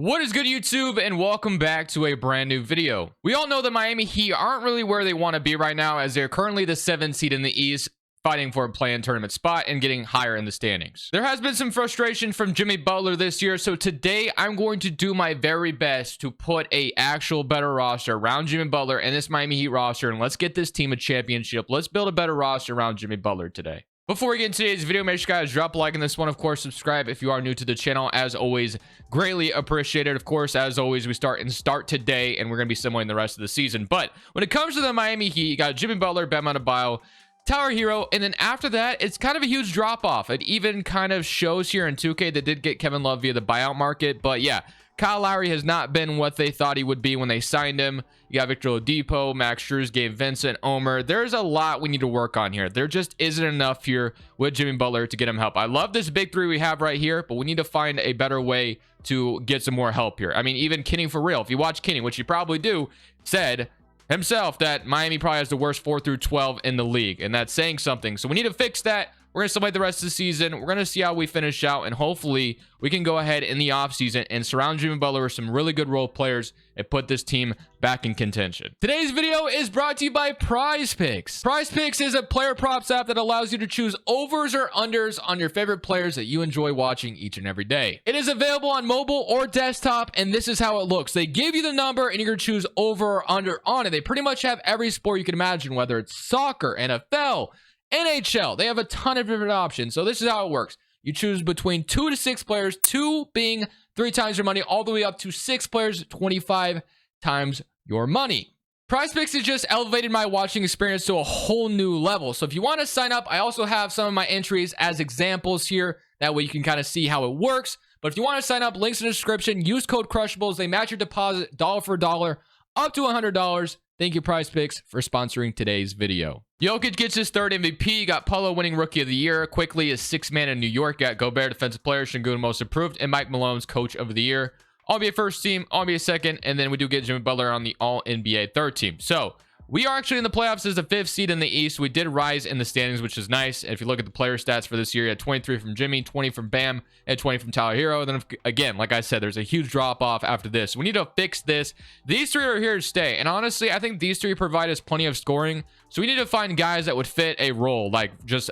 What is good, YouTube, and welcome back to a brand new video. We all know the Miami Heat aren't really where they want to be right now, as they're currently the 7th seed in the East, fighting for a play-in tournament spot and getting higher in the standings. There has been some frustration from Jimmy Butler this year, so today I'm going to do my very best to put a actual better roster around Jimmy Butler and this Miami Heat roster, and let's get this team a championship. Let's build a better roster around Jimmy Butler today. Before we get into today's video, make sure you guys drop a like on this one. Of course, subscribe if you are new to the channel. As always, greatly appreciated. Of course, as always, we start today, and we're going to be simulating the rest of the season. But when it comes to the Miami Heat, you got Jimmy Butler, Bam Adebayo, Tyler Hero, and then after that, it's kind of a huge drop-off. It even kind of shows here in 2K. They did get Kevin Love via the buyout market, but yeah, Kyle Lowry has not been what they thought he would be when they signed him. You got Victor Oladipo, Max Strus, Gabe Vincent, Omer. There's a lot we need to work on here. There just isn't enough here with Jimmy Butler to get him help. I love this big three we have right here, but we need to find a better way to get some more help here. I mean, even Kenny for real, if you watch Kenny, which you probably do, said himself that Miami probably has the worst 4 through 12 in the league, and that's saying something. So we need to fix that. We're going to simulate the rest of the season. We're going to see how we finish out, and hopefully we can go ahead in the offseason and surround Jimmy Butler with some really good role players and put this team back in contention. Today's video is brought to you by Prize Picks. Prize Picks is a player props app that allows you to choose overs or unders on your favorite players that you enjoy watching each and every day. It is available on mobile or desktop, and this is how it looks. They give you the number, and you're going to choose over or under on it. They pretty much have every sport you can imagine, whether it's soccer, NFL, NHL. They have a ton of different options. So this is how it works. You choose between 2 to 6 players, 2 being 3 times your money, all the way up to 6 players, 25 times your money. PrizePicks has just elevated my watching experience to a whole new level. So if you want to sign up, I also have some of my entries as examples here. That way you can kind of see how it works. But if you want to sign up, links in the description. Use code Crushables. They match your deposit dollar for dollar up to $100. Thank you, PrizePicks, for sponsoring today's video. Jokic gets his 3rd MVP. Got Polo winning Rookie of the Year. Quickly is 6th man in New York. Got Gobert Defensive Player, Şengün Most Improved, and Mike Malone's Coach of the Year. All-NBA first team, All-NBA second, and then we do get Jimmy Butler on the All-NBA third team. So we are actually in the playoffs as the 5th seed in the East. We did rise in the standings, which is nice. If you look at the player stats for this year, you had 23 from Jimmy, 20 from Bam, and 20 from Tyler Hero. And then again, like I said, there's a huge drop off after this. We need to fix this. These 3 are here to stay. And honestly, I think these 3 provide us plenty of scoring. So we need to find guys that would fit a role, just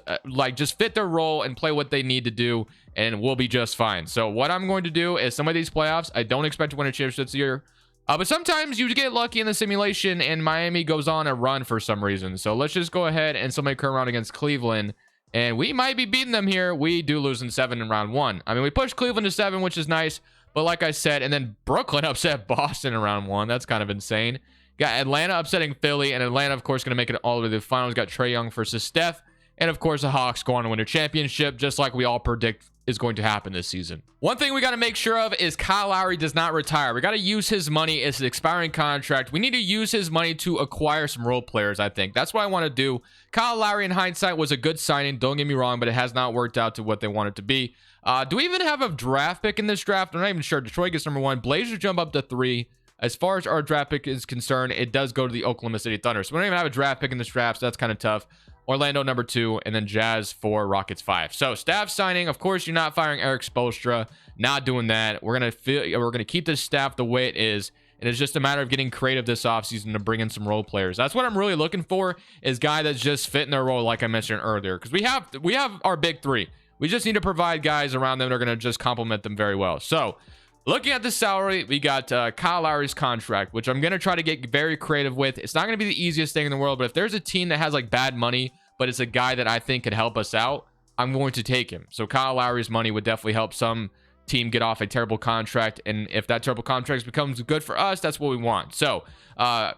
fit their role and play what they need to do, and we'll be just fine. So what I'm going to do is some of these playoffs, I don't expect to win a championship this year. But sometimes you get lucky in the simulation and Miami goes on a run for some reason. So let's just go ahead and somebody come around against Cleveland. And we might be beating them here. We do lose in 7 in round 1. I mean, we pushed Cleveland to 7, which is nice. But like I said, and then Brooklyn upset Boston in round 1. That's kind of insane. Got Atlanta upsetting Philly. And Atlanta, of course, going to make it all the way to the finals. Got Trae Young versus Steph. And of course, the Hawks go on to win a championship, just like we all predict is going to happen this season. One thing we got to make sure of is Kyle Lowry does not retire. We got to use his money. It's an expiring contract. We need to use his money to acquire some role players, I think. That's what I want to do. Kyle Lowry, in hindsight, was a good signing. Don't get me wrong, but it has not worked out to what they want it to be. Do we even have a draft pick in this draft? I'm not even sure. Detroit gets number 1. Blazers jump up to 3. As far as our draft pick is concerned, it does go to the Oklahoma City Thunder. So we don't even have a draft pick in this draft, so that's kind of tough. Orlando number 2, and then Jazz 4, Rockets 5. So staff signing, of course, you're not firing Eric Spoelstra. Not doing that. We're gonna keep this staff the way it is, and it's just a matter of getting creative this offseason to bring in some role players. That's what I'm really looking for, is guy that's just fitting their role, like I mentioned earlier, because we have our big 3. We just need to provide guys around them that are gonna just complement them very well. So looking at the salary, we got Kyle Lowry's contract, which I'm going to try to get very creative with. It's not going to be the easiest thing in the world, but if there's a team that has like bad money, but it's a guy that I think could help us out, I'm going to take him. So Kyle Lowry's money would definitely help some team get off a terrible contract. And if that terrible contract becomes good for us, that's what we want. So I'm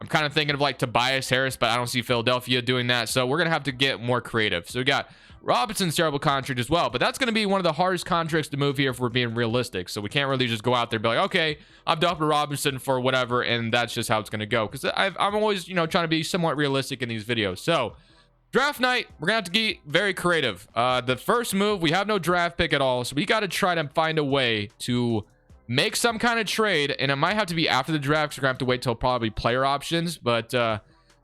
kind of thinking of like Tobias Harris, but I don't see Philadelphia doing that. So we're going to have to get more creative. So we got Robinson's terrible contract as well, but that's going to be one of the hardest contracts to move here if we're being realistic. So we can't really just go out there and be like, okay, I'm dumping Robinson for whatever, and that's just how it's going to go. Because I'm always, trying to be somewhat realistic in these videos. So draft night, we're going to have to get very creative. The first move, we have no draft pick at all, so we got to try to find a way to make some kind of trade, and it might have to be after the draft, because we're going to have to wait till probably player options, but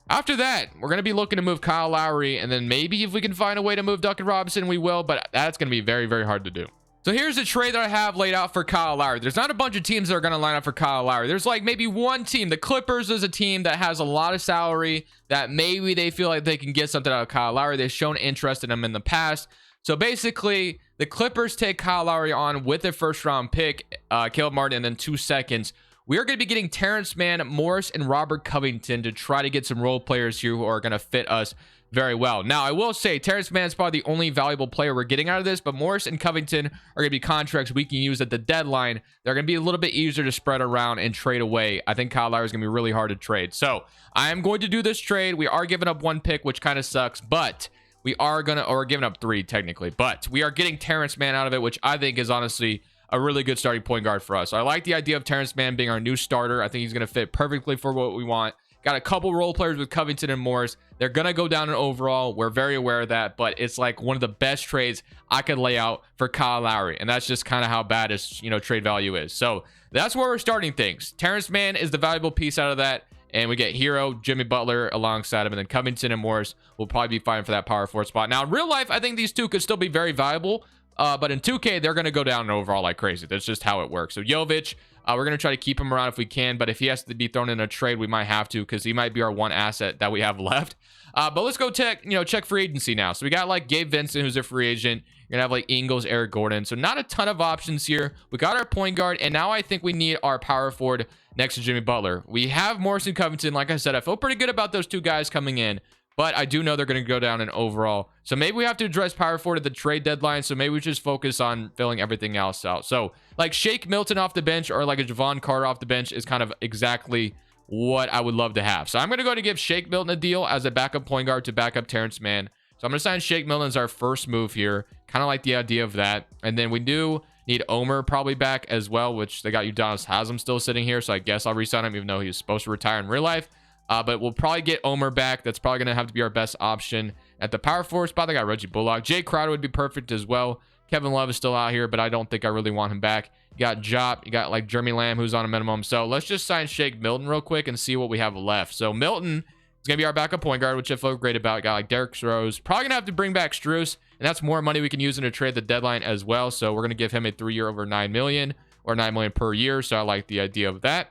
after that, we're going to be looking to move Kyle Lowry, and then maybe if we can find a way to move Duncan Robinson, we will, but that's going to be very, very hard to do. So here's the trade that I have laid out for Kyle Lowry. There's not a bunch of teams that are going to line up for Kyle Lowry. There's like maybe one team. The Clippers is a team that has a lot of salary that maybe they feel like they can get something out of Kyle Lowry. They've shown interest in him in the past. So basically, the Clippers take Kyle Lowry on with a first-round pick, Caleb Martin, and then 2 seconds. We are going to be getting Terrence Mann, Morris, and Robert Covington to try to get some role players here who are going to fit us very well. Now, I will say Terrence Mann is probably the only valuable player we're getting out of this, but Morris and Covington are going to be contracts we can use at the deadline. They're going to be a little bit easier to spread around and trade away. I think Kyle Lowry is going to be really hard to trade. So I am going to do this trade. We are giving up 1 pick, which kind of sucks, but we are going to, or giving up 3 technically, but we are getting Terrence Mann out of it, which I think is honestly a really good starting point guard for us. So I like the idea of Terrence Mann being our new starter. I think he's going to fit perfectly for what we want. Got a couple role players with Covington and Morris. They're going to go down in overall. We're very aware of that, but it's like one of the best trades I could lay out for Kyle Lowry. And that's just kind of how bad his, trade value is. So that's where we're starting things. Terrence Mann is the valuable piece out of that. And we get Hero, Jimmy Butler alongside him. And then Covington and Morris will probably be fine for that power forward spot. Now, in real life, I think these two could still be very viable. But in 2K, they're going to go down in overall like crazy. That's just how it works. So Jovic, we're going to try to keep him around if we can. But if he has to be thrown in a trade, we might have to because he might be our one asset that we have left. But let's go check free agency now. So we got like Gabe Vincent, who's a free agent. You're going to have like Ingles, Eric Gordon. So not a ton of options here. We got our point guard. And now I think we need our power forward next to Jimmy Butler. We have Morrison Covington. Like I said, I feel pretty good about those 2 guys coming in. But I do know they're going to go down in overall. So maybe we have to address power forward at the trade deadline. So maybe we just focus on filling everything else out. So like Shake Milton off the bench or like a Javon Carter off the bench is kind of exactly what I would love to have. So I'm going to go ahead and give Shake Milton a deal as a backup point guard to back up Terrence Mann. So I'm going to sign Shake Milton as our first move here. Kind of like the idea of that. And then we do need Omer probably back as well, which they got Udonis Haslam still sitting here. So I guess I'll re-sign him even though he was supposed to retire in real life. But we'll probably get Omer back. That's probably going to have to be our best option. At the power forward spot, they got Reggie Bullock. Jay Crowder would be perfect as well. Kevin Love is still out here, but I don't think I really want him back. You got Jop. You got like Jeremy Lamb, who's on a minimum. So let's just sign Shake Milton real quick and see what we have left. So Milton is going to be our backup point guard, which I feel great about. Got like Derek Rose. Probably going to have to bring back Strus, and that's more money we can use in a trade at the deadline as well. So we're going to give him a 3-year over $9 million or $9 million per year. So I like the idea of that.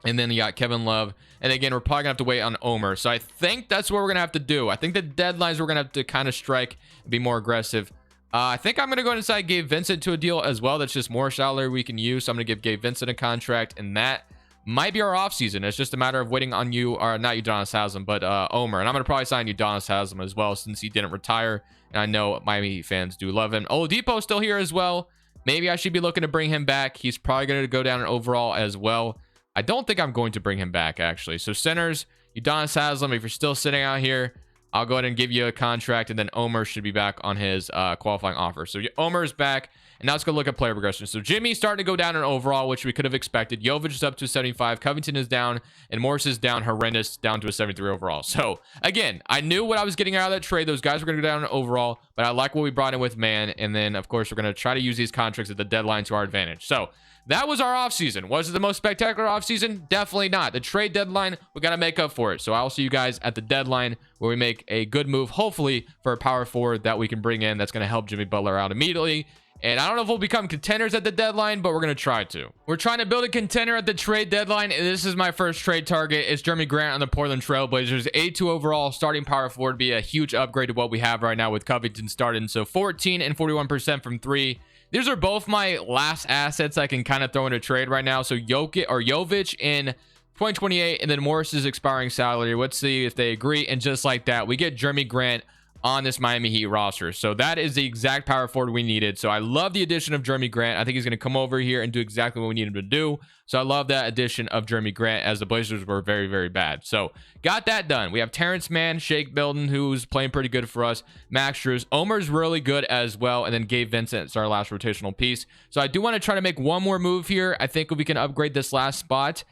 And then you got Kevin Love. And again, we're probably going to have to wait on Omer. So I think that's what we're going to have to do. I think the deadlines we're going to have to kind of strike and be more aggressive. I think I'm going to go inside Gabe Vincent to a deal as well. That's just more salary we can use. So I'm going to give Gabe Vincent a contract. And that might be our offseason. It's just a matter of waiting on you, or not Udonis Haslam, but Omer. And I'm going to probably sign Udonis Haslam as well since he didn't retire. And I know Miami fans do love him. Oladipo's still here as well. Maybe I should be looking to bring him back. He's probably going to go down in overall as well. I don't think I'm going to bring him back, actually. So centers, Udonis Haslam, if you're still sitting out here, I'll go ahead and give you a contract, and then Omer should be back on his qualifying offer. So Omer's back, and now let's go look at player progression. So Jimmy's starting to go down in overall, which we could have expected. Jovic is up to 75. Covington is down, and Morris is down horrendous, down to a 73 overall. So again, I knew what I was getting out of that trade. Those guys were going to go down in overall, but I like what we brought in with Mann. And then, of course, we're going to try to use these contracts at the deadline to our advantage. So that was our offseason. Was it the most spectacular offseason? Definitely not. The trade deadline, we got to make up for it. So I'll see you guys at the deadline where we make a good move, hopefully, for a power forward that we can bring in that's going to help Jimmy Butler out immediately. And I don't know if we'll become contenders at the deadline, but we're going to try to. We're trying to build a contender at the trade deadline. This is my first trade target. It's Jeremy Grant on the Portland Trail Blazers. 82 overall, starting power forward, be a huge upgrade to what we have right now with Covington starting. So 14 and 41% from 3. These are both my last assets I can kind of throw in a trade right now. So Jovic in 2028, and then Morris's expiring salary. Let's see if they agree. And just like that, we get Jeremy Grant on this Miami Heat roster. So that is the exact power forward we needed. So I love the addition of Jeremy Grant. I think he's going to come over here and do exactly what we need him to do. So I love that addition of Jeremy Grant, as the Blazers were very, very bad. So got that done. We have Terrence Mann, Shake Milton, who's playing pretty good for us. Max Strus. Omer's really good as well. And then Gabe Vincent is our last rotational piece. So I do want to try to make one more move here. I think if we can upgrade this last spot,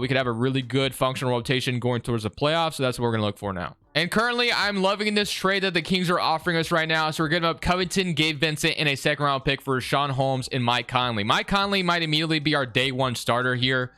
we could have a really good functional rotation going towards the playoffs. So that's what we're going to look for now. And currently, I'm loving this trade that the Kings are offering us right now. So we're giving up Covington, Gabe Vincent, and a second-round pick for Sean Holmes and Mike Conley. Mike Conley might immediately be our day one starter here.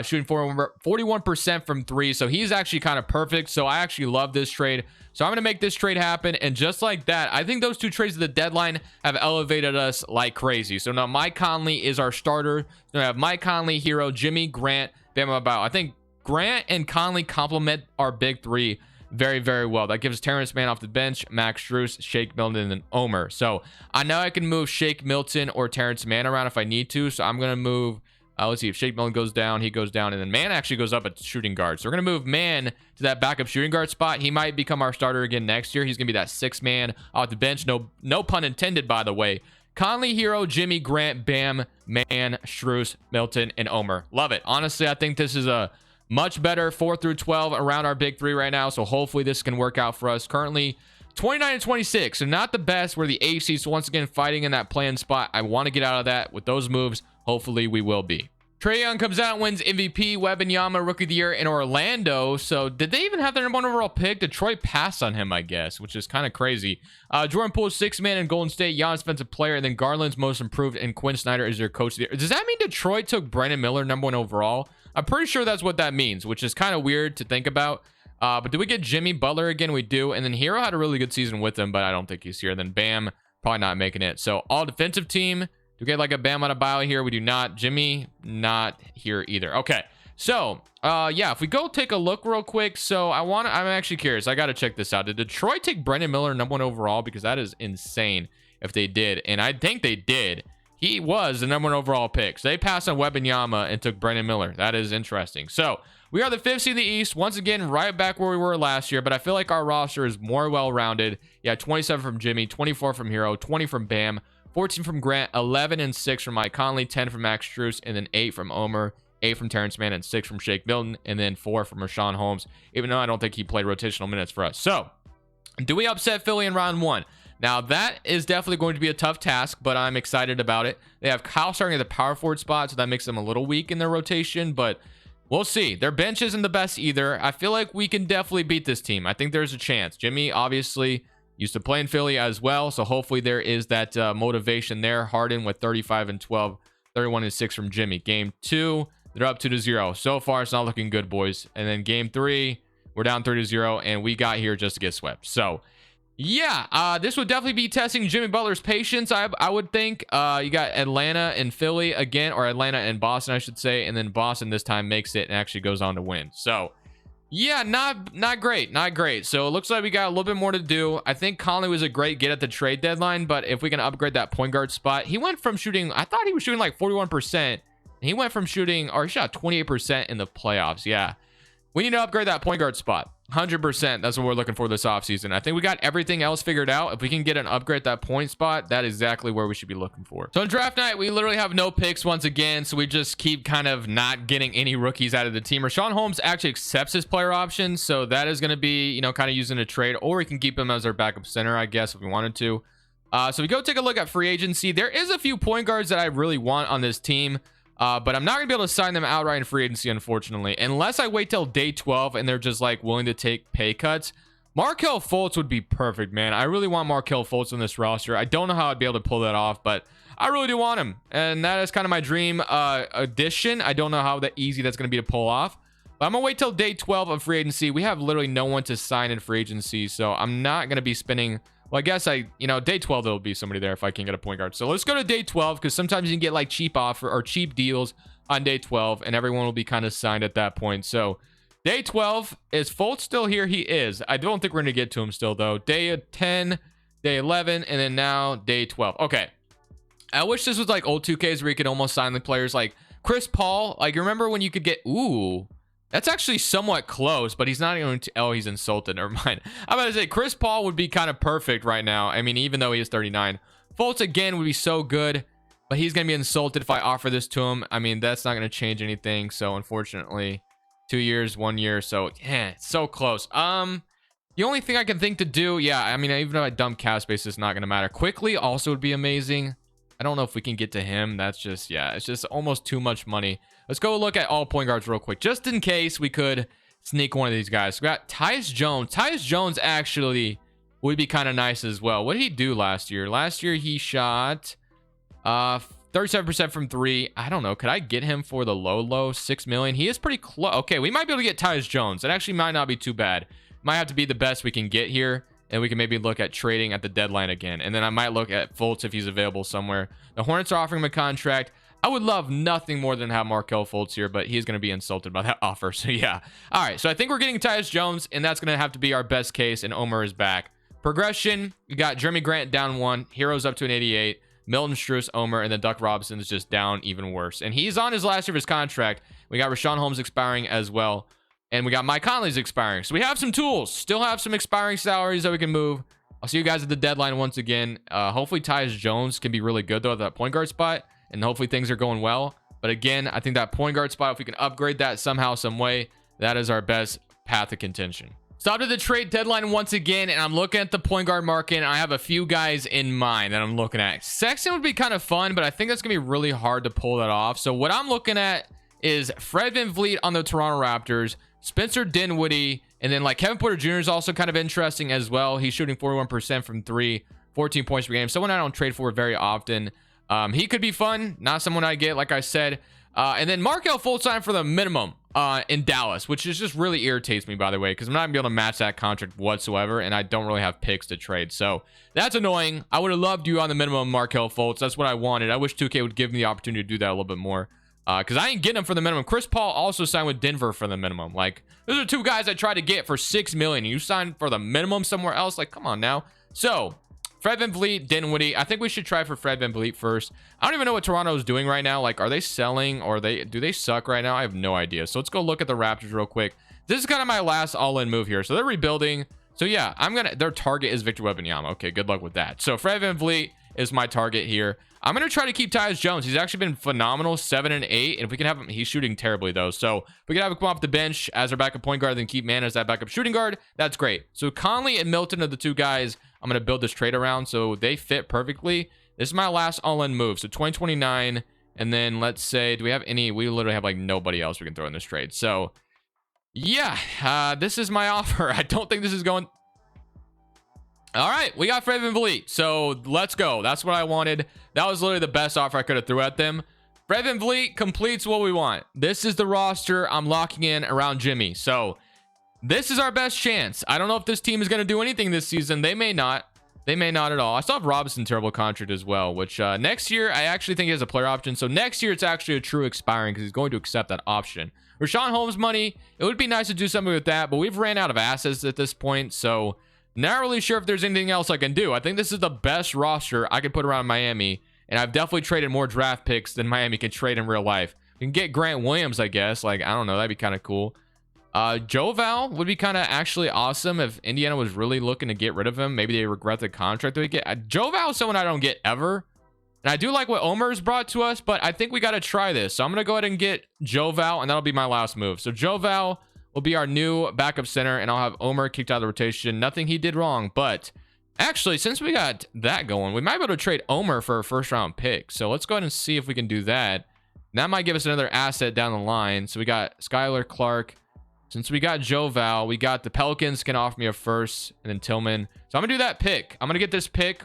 shooting 41% from three. So he's actually kind of perfect. So I actually love this trade. So I'm going to make this trade happen. And just like that, I think those two trades at the deadline have elevated us like crazy. So now Mike Conley is our starter. So I have Mike Conley, Hero, Jimmy, Grant, Bam About. I think Grant and Conley complement our big three very, very well. That gives Terrence Mann off the bench, Max Strus, Shake Milton, and Omer. So I know I can move Shake Milton or Terrence Mann around if I need to. So I'm going to move, let's see, if Shake Milton goes down, he goes down, and then Mann actually goes up at shooting guard. So we're going to move Mann to that backup shooting guard spot. He might become our starter again next year. He's going to be that sixth man off the bench. No pun intended, by the way. Conley, Hero, Jimmy, Grant, Bam, Mann, Strus, Milton, and Omer. Love it. Honestly, I think this is a much better 4 through 12 around our big three right now. So hopefully this can work out for us. Currently 29 and 26. So not the best. We're the AC. So once again, fighting in that play-in spot. I want to get out of that with those moves. Hopefully we will be. Trae Young comes out and wins MVP, Wembanyama Rookie of the Year in Orlando. So did they even have their #1 overall pick? Detroit passed on him, I guess, which is kind of crazy. Jordan Poole's 6th man in Golden State, Giannis Defensive Player, and then Garland's Most Improved, and Quinn Snyder is their Coach of the Year. Does that mean Detroit took Brandon Miller #1 overall? I'm pretty sure that's what that means, which is kind of weird to think about. But do we get Jimmy Butler again? We do. And then Hero had a really good season with him, but I don't think he's here. Then Bam, probably not making it. So all defensive team. Do we get like a Bam out of bio here? We do not. Jimmy, not here either. Okay. So, yeah, if we go take a look real quick. So I'm actually curious. I got to check this out. Did Detroit take Brandon Miller #1 overall? Because that is insane if they did. And I think they did. He was the #1 overall pick. So they passed on Wembanyama and took Brandon Miller. That is interesting. So we are the 5th seed in the East. Once again, right back where we were last year. But I feel like our roster is more well-rounded. Yeah, 27 from Jimmy, 24 from Hero, 20 from Bam, 14 from Grant, 11 and 6 from Mike Conley, 10 from Max Strus, and then 8 from Omer, 8 from Terrence Mann, and 6 from Shake Milton, and then 4 from Rashawn Holmes, even though I don't think he played rotational minutes for us. So do we upset Philly in round 1? Now, that is definitely going to be a tough task, but I'm excited about it. They have Kyle starting at the power forward spot, so that makes them a little weak in their rotation, but we'll see. Their bench isn't the best either. I feel like we can definitely beat this team. I think there's a chance. Jimmy, obviously, used to play in Philly as well, so hopefully there is that motivation there. Harden with 35 and 12, 31 and 6 from Jimmy. Game 2, they're up 2-0. So far, it's not looking good, boys. And then game 3, we're down 3-0, and we got here just to get swept. So yeah, this would definitely be testing Jimmy Butler's patience, I would think. You got Atlanta and Philly again, or Atlanta and Boston, I should say, and then Boston this time makes it and actually goes on to win. So yeah, not great. So it looks like we got a little bit more to do. I think Conley was a great get at the trade deadline, but if we can upgrade that point guard spot, he went from shooting, I thought he was shooting like 41%, and he went from shooting, or he shot 28% in the playoffs. Yeah, we need to upgrade that point guard spot. 100%. That's what we're looking for this offseason. I think we got everything else figured out. If we can get an upgrade at that point spot, that is exactly where we should be looking for. So on draft night, we literally have no picks once again. So we just keep kind of not getting any rookies out of the team. Rashawn Holmes actually accepts his player option. So that is going to be, kind of using a trade, or we can keep him as our backup center, I guess, if we wanted to. So we go take a look at free agency. There is a few point guards that I really want on this team. But I'm not going to be able to sign them outright in free agency, unfortunately. Unless I wait till day 12 and they're just, like, willing to take pay cuts. Markelle Fultz would be perfect, man. I really want Markelle Fultz on this roster. I don't know how I'd be able to pull that off, but I really do want him. And that is kind of my dream addition. I don't know how easy that's going to be to pull off. But I'm going to wait till day 12 of free agency. We have literally no one to sign in free agency, so I'm not going to be spending... Well, I guess day 12, there'll be somebody there if I can get a point guard. So let's go to day 12, because sometimes you can get like cheap offer or cheap deals on day 12, and everyone will be kind of signed at that point. So day 12, is Fultz still here? He is. I don't think we're going to get to him still, though. Day 10, day 11, and then now day 12. Okay. I wish this was like old 2Ks where you could almost sign the players like Chris Paul. Like, you remember when you could get... Ooh... That's actually somewhat close, but he's not going to... Oh, he's insulted. Never mind. I'm about to say, Chris Paul would be kind of perfect right now. I mean, even though he is 39. Fultz, again, would be so good, but he's going to be insulted if I offer this to him. I mean, that's not going to change anything. So, unfortunately, 2 years, 1 year. So, yeah, it's so close. The only thing I can think to do... Yeah, I mean, even if I dump cap space, it's not going to matter. Quickly also would be amazing. I don't know if we can get to him. That's just... Yeah, it's just almost too much money. Let's go look at all point guards real quick, just in case we could sneak one of these guys. We got Tyus Jones. Tyus Jones actually would be kind of nice as well. What did he do last year? Last year he shot 37% from 3. I don't know. Could I get him for the low 6 million? He is pretty close. Okay, we might be able to get Tyus Jones. That actually might not be too bad. Might have to be the best we can get here, and we can maybe look at trading at the deadline again. And then I might look at Fultz if he's available somewhere. The Hornets are offering him a contract. I would love nothing more than have Markelle Fultz here, but he's going to be insulted by that offer. So yeah. All right, so I think we're getting Tyus Jones, and that's going to have to be our best case, and Omer is back. Progression, we got Jeremy Grant down 1, Heroes up to an 88, Milton Struess, Omer, and then Duck Robinson is just down even worse. And he's on his last year of his contract. We got Rashawn Holmes expiring as well, and we got Mike Conley's expiring. So we have some tools, still have some expiring salaries that we can move. I'll see you guys at the deadline once again. Hopefully Tyus Jones can be really good though at that point guard spot, and hopefully things are going well. But again, I think that point guard spot, if we can upgrade that somehow, some way, that is our best path of contention. So to the trade deadline once again, and I'm looking at the point guard market, and I have a few guys in mind that I'm looking at. Sexton would be kind of fun, but I think that's going to be really hard to pull that off. So what I'm looking at is Fred VanVleet on the Toronto Raptors, Spencer Dinwiddie, and then like Kevin Porter Jr. is also kind of interesting as well. He's shooting 41% from 3, 14 points per game. Someone I don't trade for very often. He could be fun, not someone I get, like I said. And then Markelle Fultz signed for the minimum in Dallas, which is just really irritates me, by the way, because I'm not gonna be able to match that contract whatsoever, and I don't really have picks to trade. So that's annoying. I would have loved you on the minimum, Markelle Fultz. That's what I wanted. I wish 2K would give me the opportunity to do that a little bit more, because I ain't getting him for the minimum. Chris Paul also signed with Denver for the minimum. Like, those are two guys I tried to get for 6 million, and you signed for the minimum somewhere else. Like, come on now. So Fred VanVleet, Dinwiddie. I think we should try for Fred VanVleet first. I don't even know what Toronto is doing right now. Like, are they selling, or do they suck right now? I have no idea. So let's go look at the Raptors real quick. This is kind of my last all-in move here. So they're rebuilding. So yeah, their target is Victor Wembanyama. Okay, good luck with that. So Fred VanVleet is my target here. I'm going to try to keep Tyus Jones. He's actually been phenomenal, 7 and 8. And if we can have him, he's shooting terribly though. So if we can have him come off the bench as our backup point guard, then keep Man as that backup shooting guard, that's great. So Conley and Milton are the two guys I'm going to build this trade around, so they fit perfectly. This is my last all-in move. So 2029, and then let's say, do we have any? We literally have like nobody else we can throw in this trade. So yeah, this is my offer. I don't think this is going. All right, we got Fred VanVleet. So let's go. That's what I wanted. That was literally the best offer I could have threw at them. Fred VanVleet completes what we want. This is the roster I'm locking in around Jimmy. So this is our best chance. I don't know if this team is going to do anything this season. They may not. They may not at all. I still have Robinson terrible contract as well, which next year I actually think he has a player option. So next year it's actually a true expiring because he's going to accept that option. Rashawn Holmes money, it would be nice to do something with that, but we've ran out of assets at this point. So not really sure if there's anything else I can do. I think this is the best roster I could put around Miami, and I've definitely traded more draft picks than Miami can trade in real life. We can get Grant Williams, I guess. Like, I don't know. That'd be kind of cool. Joe Val would be kind of actually awesome if Indiana was really looking to get rid of him. Maybe they regret the contract that we get. Joe Val is someone I don't get ever. And I do like what Omer's brought to us, but I think we got to try this. So I'm going to go ahead and get Joe Val, and that'll be my last move. So Joe Val will be our new backup center, and I'll have Omer kicked out of the rotation. Nothing he did wrong, but actually, since we got that going, we might be able to trade Omer for a first-round pick. So let's go ahead and see if we can do that. That might give us another asset down the line. So we got Skylar Clark. Since we got Joe Val, we got the Pelicans can offer me a first, and then Tillman. So I'm going to do that pick. I'm going to get this pick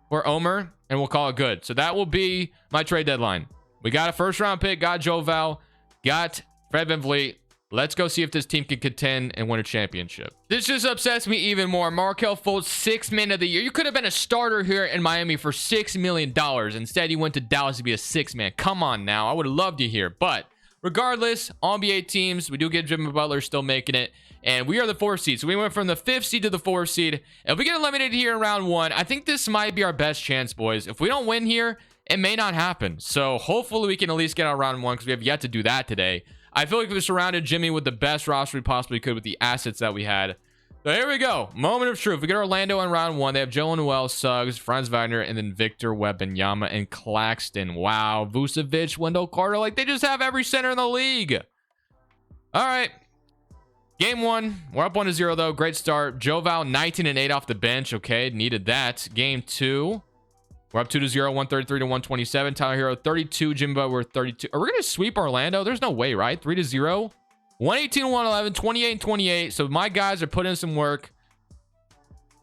for Omer, and we'll call it good. So that will be my trade deadline. We got a first-round pick, got Joe Val, got Fred VanVleet. Let's go see if this team can contend and win a championship. This just upsets me even more. Markelle Fultz, 6th man of the year. You could have been a starter here in Miami for $6 million. Instead, you went to Dallas to be a 6th man. Come on now. I would have loved you here, but regardless, all NBA teams, we do get Jimmy Butler still making it, and we are the 4th seed. So we went from the 5th seed to the 4th seed. If we get eliminated here in round 1, I think this might be our best chance, boys. If we don't win here, it may not happen. So hopefully we can at least get out round 1, because we have yet to do that today. I feel like we surrounded Jimmy with the best roster we possibly could with the assets that we had. So here we go. Moment of truth. We get Orlando in round 1. They have Joe Noel, Suggs, Franz Wagner, and then Victor Wembanyama and Claxton. Wow. Vucevic, Wendell Carter. Like, they just have every center in the league. All right. Game 1. We're up 1-0, though. Great start. Joe Val, 19 and 8 off the bench. Okay. Needed that. Game 2. We're up 2-0, 133 to 127. Tyler Hero, 32. Jimmy Butler, 32. Are we going to sweep Orlando? There's no way, right? 3-0. 118 to 111, 28 and 28. So my guys are putting in some work.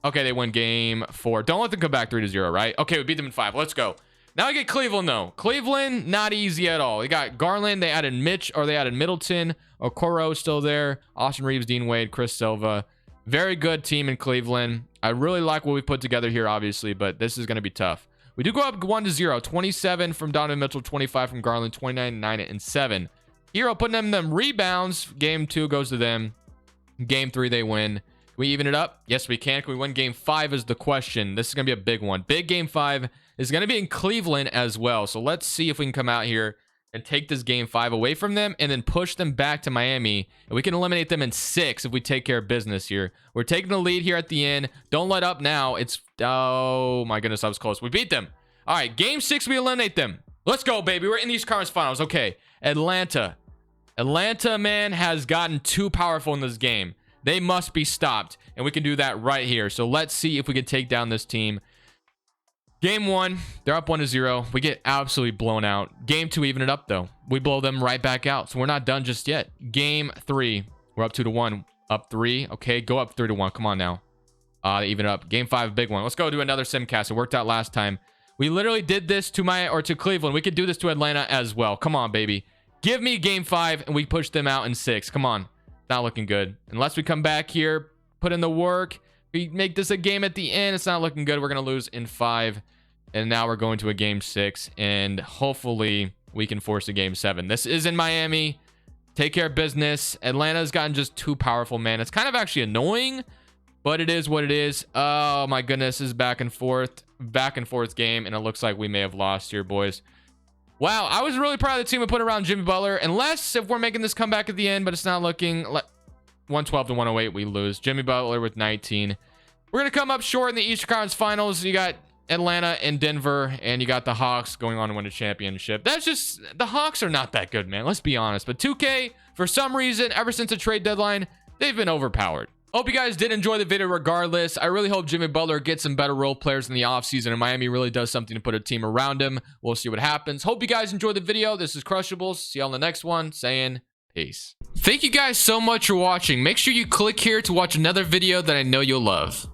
Okay, they win game 4. Don't let them come back 3-0, right? Okay, we beat them in 5. Let's go. Now I get Cleveland, though. Cleveland, not easy at all. They got Garland. They added Mitch, or they added Middleton. Okoro still there. Austin Reeves, Dean Wade, Chris Silva. Very good team in Cleveland. I really like what we put together here, obviously, but this is going to be tough. We do go up 1-0. 27 from Donovan Mitchell, 25 from Garland, 29, 9, and 7. Hero putting them rebounds. Game 2 goes to them. Game 3, they win. Can we even it up? Yes, we can. Can we win game 5 is the question. This is going to be a big one. Big game 5 is going to be in Cleveland as well. So let's see if we can come out here and take this game 5 away from them and then push them back to Miami. And we can eliminate them in 6 if we take care of business here. We're taking the lead here at the end. Don't let up now. It's, oh my goodness, I was close. We beat them. All right, game 6, we eliminate them. Let's go, baby. We're in the Eastern Conference Finals. Okay, Atlanta. Atlanta, man, has gotten too powerful in this game. They must be stopped, and we can do that right here. So let's see if we can take down this team. Game 1, they're up 1-0. We get absolutely blown out. Game 2, even it up, though. We blow them right back out, so we're not done just yet. Game 3, we're up 2-1. Up 3. Okay, go up 3-1. Come on now. They even it up. Game 5, big one. Let's go do another simcast. It worked out last time. We literally did this to Cleveland. We could do this to Atlanta as well. Come on, baby. Give me game 5, and we push them out in 6. Come on. Not looking good. Unless we come back here, put in the work, we make this a game at the end. It's not looking good. We're going to lose in 5. And now we're going to a game 6. And hopefully we can force a game 7. This is in Miami. Take care of business. Atlanta's gotten just too powerful, man. It's kind of actually annoying, but it is what it is. Oh my goodness. This is back and forth game. And it looks like we may have lost here, boys. Wow, I was really proud of the team we put around Jimmy Butler. Unless if we're making this comeback at the end, but it's not looking like 112-108, we lose. Jimmy Butler with 19. We're going to come up short in the Eastern Conference Finals. You got Atlanta and Denver, and you got the Hawks going on to win a championship. That's just, the Hawks are not that good, man. Let's be honest. But 2K, for some reason, ever since the trade deadline, they've been overpowered. Hope you guys did enjoy the video regardless. I really hope Jimmy Butler gets some better role players in the offseason and Miami really does something to put a team around him. We'll see what happens. Hope you guys enjoyed the video. This is Crushables. See y'all in the next one. Saying peace. Thank you guys so much for watching. Make sure you click here to watch another video that I know you'll love.